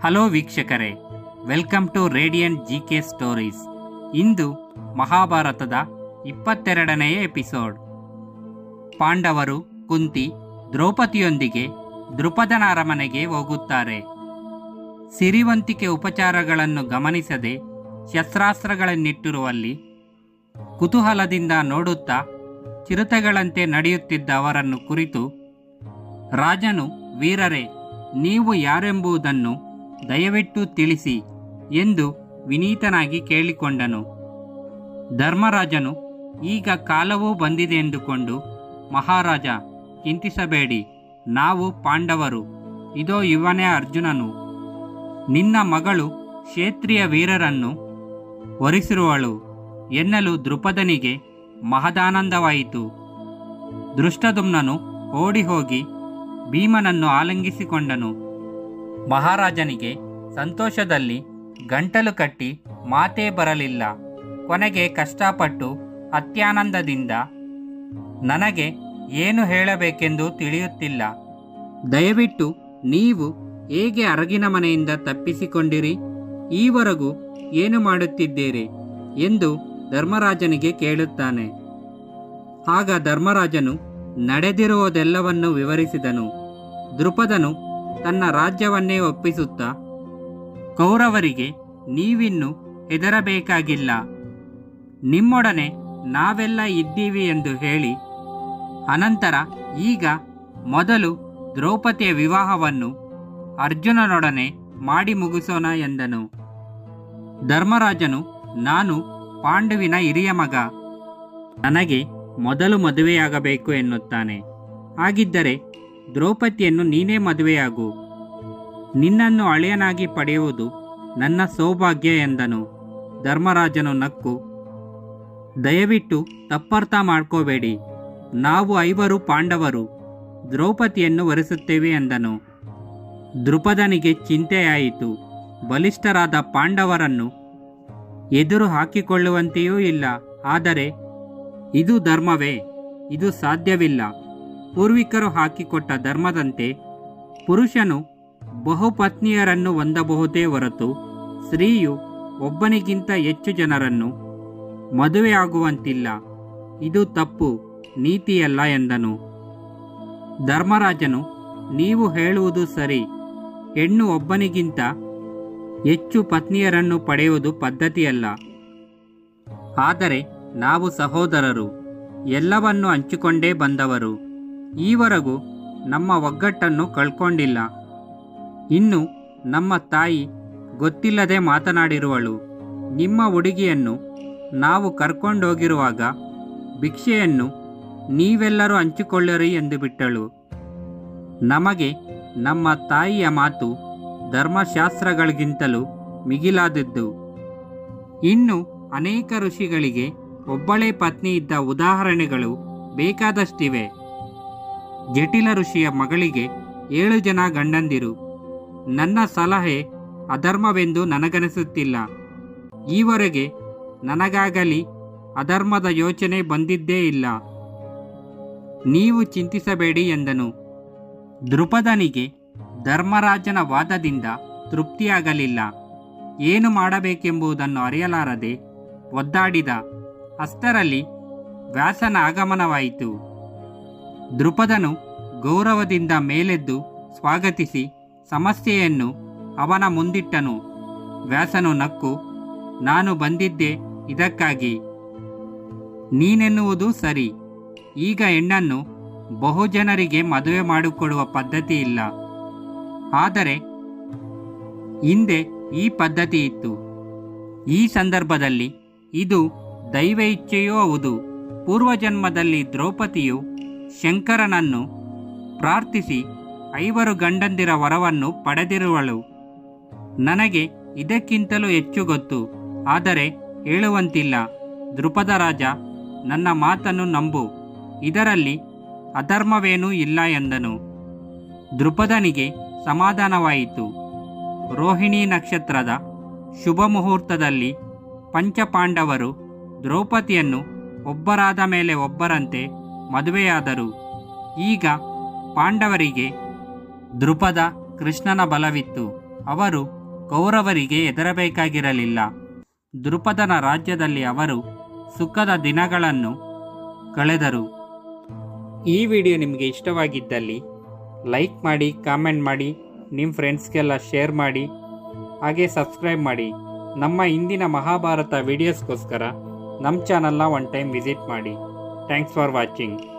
Hello ವೀಕ್ಷಕರೇ, welcome to radiant GK stories. ಇಂದು ಮಹಾಭಾರತದ 22ನೇ ಎಪಿಸೋಡ್. ಪಾಂಡವರು ಕುಂತಿ ದ್ರೌಪದಿಯೊಂದಿಗೆ ದೃಪದನ ಅರಮನೆಗೆ ಹೋಗುತ್ತಾರೆ. ಸಿರಿವಂತಿಕೆ ಉಪಚಾರಗಳನ್ನು ಗಮನಿಸದೆ ಶಸ್ತ್ರಾಸ್ತ್ರಗಳನ್ನಿಟ್ಟಿರುವಲ್ಲಿ ಕುತೂಹಲದಿಂದ ನೋಡುತ್ತಾ ಚಿರತೆಗಳಂತೆ ನಡೆಯುತ್ತಿದ್ದ ಅವರನ್ನು ಕುರಿತು ರಾಜನು, ವೀರರೇ, ನೀವು ಯಾರೆಂಬುದನ್ನು ದಯವಿಟ್ಟು ತಿಳಿಸಿ ಎಂದು ವಿನೀತನಾಗಿ ಕೇಳಿಕೊಂಡನು. ಧರ್ಮರಾಜನು, ಈಗ ಕಾಲವೂ ಬಂದಿದೆ ಎಂದುಕೊಂಡು, ಮಹಾರಾಜ, ಚಿಂತಿಸಬೇಡಿ, ನಾವು ಪಾಂಡವರು, ಇದೋ ಇವನೇ ಅರ್ಜುನನು. ನಿನ್ನ ಮಗಳು ಕ್ಷೇತ್ರೀಯ ವೀರರನ್ನು ವರಿಸಿರುವಳು ಎನ್ನಲು ದೃಪದನಿಗೆ ಮಹದಾನಂದವಾಯಿತು. ದೃಷ್ಟದ್ಯುಮ್ನನು ಓಡಿ ಹೋಗಿ ಭೀಮನನ್ನು ಆಲಿಂಗಿಸಿಕೊಂಡನು. ಮಹಾರಾಜನಿಗೆ ಸಂತೋಷದಲ್ಲಿ ಗಂಟಲು ಕಟ್ಟಿ ಮಾತೇ ಬರಲಿಲ್ಲ. ಕೊನೆಗೆ ಕಷ್ಟಪಟ್ಟು ಅತ್ಯಾನಂದದಿಂದ, ನನಗೆ ಏನು ಹೇಳಬೇಕೆಂದು ತಿಳಿಯುತ್ತಿಲ್ಲ. ದಯವಿಟ್ಟು ನೀವು ಹೇಗೆ ಅರಗಿನ ಮನೆಯಿಂದ ತಪ್ಪಿಸಿಕೊಂಡಿರಿ? ಈವರೆಗೂ ಏನು ಮಾಡುತ್ತಿದ್ದೀರಿ ಎಂದು ಧರ್ಮರಾಜನಿಗೆ ಕೇಳುತ್ತಾನೆ. ಆಗ ಧರ್ಮರಾಜನು ನಡೆದಿರುವುದೆಲ್ಲವನ್ನು ವಿವರಿಸಿದನು. ದೃಪದನು ತನ್ನ ರಾಜ್ಯವನ್ನೇ ಒಪ್ಪಿಸುತ್ತಾ, ಕೌರವರಿಗೆ ನೀವಿನ್ನು ಹೆದರಬೇಕಾಗಿಲ್ಲ, ನಿಮ್ಮೊಡನೆ ನಾವೆಲ್ಲ ಇದ್ದೀವಿ ಎಂದು ಹೇಳಿ, ಅನಂತರ ಈಗ ಮೊದಲು ದ್ರೌಪದಿಯ ವಿವಾಹವನ್ನು ಅರ್ಜುನನೊಡನೆ ಮಾಡಿ ಮುಗಿಸೋಣ ಎಂದನು. ಧರ್ಮರಾಜನು, ನಾನು ಪಾಂಡುವಿನ ಹಿರಿಯ ಮಗ, ನನಗೆ ಮೊದಲು ಮದುವೆಯಾಗಬೇಕು ಎನ್ನುತ್ತಾನೆ. ಹಾಗಿದ್ದರೆ ದ್ರೌಪದಿಯನ್ನು ನೀನೇ ಮದುವೆಯಾಗು, ನಿನ್ನನ್ನು ಅಳಿಯನಾಗಿ ಪಡೆಯುವುದು ನನ್ನ ಸೌಭಾಗ್ಯ ಎಂದನು. ಧರ್ಮರಾಜನು ನಕ್ಕು, ದಯವಿಟ್ಟು ತಪ್ಪರ್ಥ ಮಾಡ್ಕೋಬೇಡಿ, ನಾವು 5 ಪಾಂಡವರು ದ್ರೌಪದಿಯನ್ನು ವರಿಸುತ್ತೇವೆ ಎಂದನು. ದೃಪದನಿಗೆ ಚಿಂತೆಯಾಯಿತು. ಬಲಿಷ್ಠರಾದ ಪಾಂಡವರನ್ನು ಎದುರು ಹಾಕಿಕೊಳ್ಳುವಂತೆಯೂ ಇಲ್ಲ. ಆದರೆ ಇದು ಧರ್ಮವೇ? ಇದು ಸಾಧ್ಯವಿಲ್ಲ. ಪೂರ್ವಿಕರು ಹಾಕಿಕೊಟ್ಟ ಧರ್ಮದಂತೆ ಪುರುಷನು ಬಹುಪತ್ನಿಯರನ್ನು ಹೊಂದಬಹುದೇ ಹೊರತು ಸ್ತ್ರೀಯು ಒಬ್ಬನಿಗಿಂತ ಹೆಚ್ಚು ಜನರನ್ನು ಮದುವೆಯಾಗುವಂತಿಲ್ಲ. ಇದು ತಪ್ಪು, ನೀತಿಯಲ್ಲ ಎಂದನು. ಧರ್ಮರಾಜನು, ನೀವು ಹೇಳುವುದು ಸರಿ, ಹೆಣ್ಣು ಒಬ್ಬನಿಗಿಂತ ಹೆಚ್ಚು ಪತ್ನಿಯರನ್ನು ಪಡೆಯುವುದು ಪದ್ಧತಿಯಲ್ಲ. ಆದರೆ ನಾವು ಸಹೋದರರು, ಎಲ್ಲವನ್ನೂ ಹಂಚಿಕೊಂಡೇ ಬಂದವರು. ಈವರೆಗೂ ನಮ್ಮ ಒಗ್ಗಟ್ಟನ್ನು ಕಳ್ಕೊಂಡಿಲ್ಲ. ಇನ್ನು ನಮ್ಮ ತಾಯಿ ಗೊತ್ತಿಲ್ಲದೆ ಮಾತನಾಡಿರುವಳು. ನಿಮ್ಮ ಹುಡುಗಿಯನ್ನು ನಾವು ಕರ್ಕೊಂಡೋಗಿರುವಾಗ ಭಿಕ್ಷೆಯನ್ನು ನೀವೆಲ್ಲರೂ ಹಂಚಿಕೊಳ್ಳಿರಿ ಎಂದು ಬಿಟ್ಟಳು. ನಮಗೆ ನಮ್ಮ ತಾಯಿಯ ಮಾತು ಧರ್ಮಶಾಸ್ತ್ರಗಳಿಗಿಂತಲೂ ಮಿಗಿಲಾದದ್ದು. ಇನ್ನು ಅನೇಕ ಋಷಿಗಳಿಗೆ ಒಬ್ಬಳೇ ಪತ್ನಿ ಇದ್ದ ಉದಾಹರಣೆಗಳು ಬೇಕಾದಷ್ಟಿವೆ. ಜಟಿಲ ಋಷಿಯ ಮಗಳಿಗೆ 7 ಜನ ಗಂಡಂದಿರು. ನನ್ನ ಸಲಹೆ ಅಧರ್ಮವೆಂದು ನನಗನಿಸುತ್ತಿಲ್ಲ. ಈವರೆಗೆ ನನಗಾಗಲಿ ಅಧರ್ಮದ ಯೋಚನೆ ಬಂದಿದ್ದೇ ಇಲ್ಲ. ನೀವು ಚಿಂತಿಸಬೇಡಿ ಎಂದನು. ದೃಪದನಿಗೆ ಧರ್ಮರಾಜನ ವಾದದಿಂದ ತೃಪ್ತಿಯಾಗಲಿಲ್ಲ. ಏನು ಮಾಡಬೇಕೆಂಬುದನ್ನು ಅರಿಯಲಾರದೆ ಒದ್ದಾಡಿದ. ಅಷ್ಟರಲ್ಲಿ ವ್ಯಾಸನ ಆಗಮನವಾಯಿತು. ದೃಪದನು ಗೌರವದಿಂದ ಮೇಲೆದ್ದು ಸ್ವಾಗತಿಸಿ ಸಮಸ್ಯೆಯನ್ನು ಅವನ ಮುಂದಿಟ್ಟನು. ವ್ಯಾಸನು ನಕ್ಕು, ನಾನು ಬಂದಿದ್ದೆ ಇದಕ್ಕಾಗಿ. ನೀನೆನ್ನುವುದು ಸರಿ. ಈಗ ಹೆಣ್ಣನ್ನು ಬಹುಜನರಿಗೆ ಮದುವೆ ಮಾಡಿಕೊಡುವ ಪದ್ಧತಿ ಇಲ್ಲ. ಆದರೆ ಹಿಂದೆ ಈ ಪದ್ಧತಿ ಇತ್ತು. ಈ ಸಂದರ್ಭದಲ್ಲಿ ಇದು ದೈವ ಇಚ್ಛೆಯೂ ಹೌದು. ಪೂರ್ವಜನ್ಮದಲ್ಲಿ ದ್ರೌಪದಿಯು ಶಂಕರನನ್ನು ಪ್ರಾರ್ಥಿಸಿ 5 ಗಂಡಂದಿರ ವರವನ್ನು ಪಡೆದಿರುವಳು. ನನಗೆ ಇದಕ್ಕಿಂತಲೂ ಹೆಚ್ಚು ಗೊತ್ತು, ಆದರೆ ಹೇಳುವಂತಿಲ್ಲ. ದೃಪದ ರಾಜ, ನನ್ನ ಮಾತನ್ನು ನಂಬು, ಇದರಲ್ಲಿ ಅಧರ್ಮವೇನೂ ಇಲ್ಲ ಎಂದನು. ದೃಪದನಿಗೆ ಸಮಾಧಾನವಾಯಿತು. ರೋಹಿಣಿ ನಕ್ಷತ್ರದ ಶುಭ ಮುಹೂರ್ತದಲ್ಲಿ ಪಂಚಪಾಂಡವರು ದ್ರೌಪದಿಯನ್ನು ಒಬ್ಬರಾದ ಮೇಲೆ ಒಬ್ಬರಂತೆ ಮದುವೆಯಾದರು. ಈಗ ಪಾಂಡವರಿಗೆ ದೃಪದ ಕೃಷ್ಣನ ಬಲವಿತ್ತು. ಅವರು ಕೌರವರಿಗೆ ಹೆದರಬೇಕಾಗಿರಲಿಲ್ಲ. ದೃಪದನ ರಾಜ್ಯದಲ್ಲಿ ಅವರು ಸುಖದ ದಿನಗಳನ್ನು ಕಳೆದರು. ಈ ವಿಡಿಯೋ ನಿಮಗೆ ಇಷ್ಟವಾಗಿದ್ದಲ್ಲಿ ಲೈಕ್ ಮಾಡಿ, ಕಾಮೆಂಟ್ ಮಾಡಿ, ನಿಮ್ಮ ಫ್ರೆಂಡ್ಸ್ಗೆಲ್ಲ ಶೇರ್ ಮಾಡಿ, ಹಾಗೆ ಸಬ್ಸ್ಕ್ರೈಬ್ ಮಾಡಿ. ನಮ್ಮ ಇಂದಿನ ಮಹಾಭಾರತ ವಿಡಿಯೋಸ್ಗೋಸ್ಕರ ನಮ್ಮ ಚಾನಲ್ನ ಒನ್ ಟೈಮ್ ವಿಸಿಟ್ ಮಾಡಿ. Thanks for watching.